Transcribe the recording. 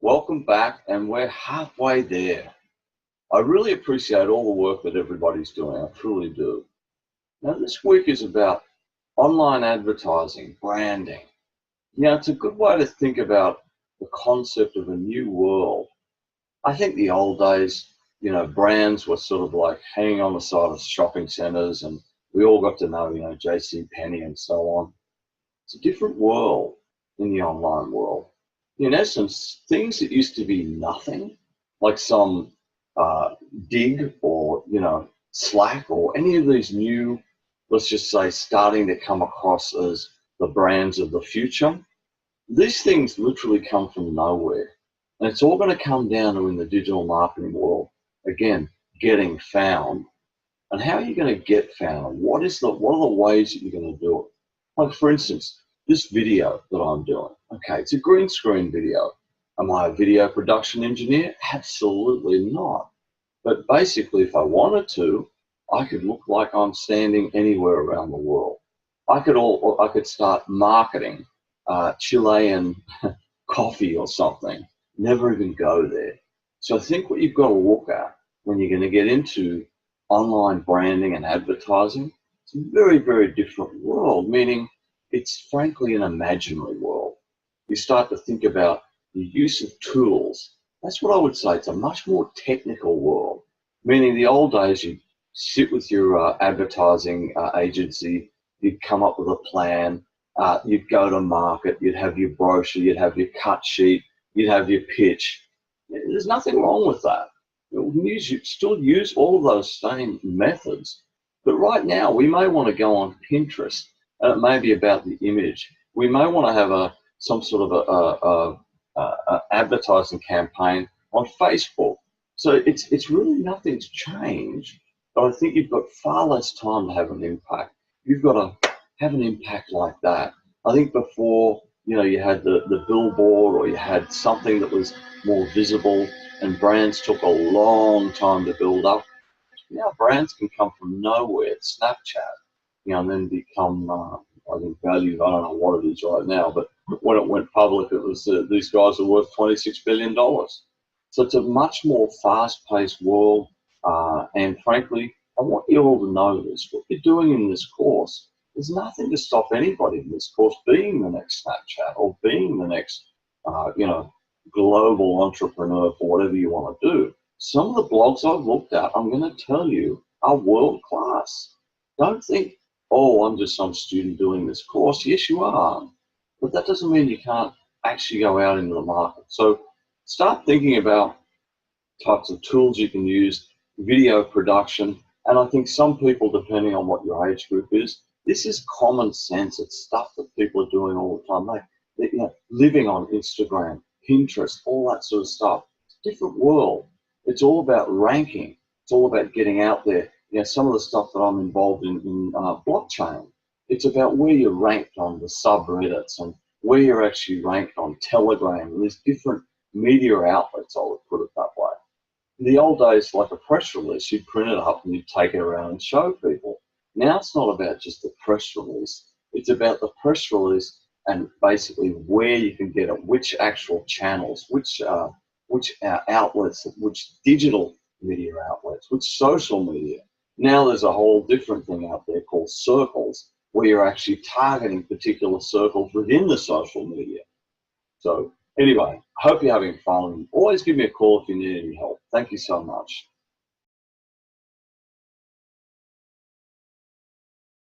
Welcome back, and we're halfway there. I really appreciate all the work that everybody's doing. I truly do. Now, this week is about online advertising, branding. It's a good way to think about the concept of a new world. I think the old days, brands were sort of like hanging on the side of shopping centers, and we all got to know, JC Penney and so on. It's a different world in the online world. In essence, things that used to be nothing, like some Dig or Slack or any of these new, let's just say, starting to come across as the brands of the future. These things literally come from nowhere, and it's all going to come down to, in the digital marketing world, again, getting found. And how are you going to get found? What are the ways that you're going to do it? Like, for instance, this video that I'm doing. Okay, it's a green screen video. Am I a video production engineer? Absolutely not. But basically, if I wanted to, I could look like I'm standing anywhere around the world. I could start marketing Chilean coffee or something. Never even go there. So I think what you've got to look at when you're going to get into online branding and advertising, it's a very, very different world, meaning it's frankly an imaginary world. You start to think about the use of tools. That's what I would say. It's a much more technical world, meaning the old days you'd sit with your advertising agency, you'd come up with a plan, you'd go to market, you'd have your brochure, you'd have your cut sheet, you'd have your pitch. There's nothing wrong with that. You still use all of those same methods, but right now we may want to go on Pinterest, and it may be about the image. We may want to have some sort of a advertising campaign on Facebook. So it's really nothing's changed, but I think you've got far less time to have an impact. You've got to have an impact like that. I think before, you had the billboard, or you had something that was more visible, and brands took a long time to build up. Now brands can come from nowhere, Snapchat, and then become, I think, valued. I don't know what it is right now, but when it went public, it was these guys are worth $26 billion. So it's a much more fast-paced world, and frankly, I want you all to know this. What you're doing in this course, there's nothing to stop anybody in this course being the next Snapchat or being the next, global entrepreneur for whatever you want to do. Some of the blogs I've looked at, I'm going to tell you, are world class. Don't think, oh, I'm just some student doing this course. Yes, you are. But that doesn't mean you can't actually go out into the market. So start thinking about types of tools you can use, video production. And I think some people, depending on what your age group is, this is common sense. It's stuff that people are doing all the time. They living on Instagram, Pinterest, all that sort of stuff. It's a different world. It's all about ranking. It's all about getting out there. Some of the stuff that I'm involved in blockchain, it's about where you're ranked on the subreddits and where you're actually ranked on Telegram. And there's different media outlets, I would put it that way. In the old days, like a press release, you'd print it up and you'd take it around and show people. Now it's not about just the press release. It's about the press release and basically where you can get it, which actual channels, which outlets, which digital media outlets, which social media. Now there's a whole different thing out there called circles, where you're actually targeting particular circles within the social media. So anyway, I hope you're having fun. Always give me a call if you need any help. Thank you so much.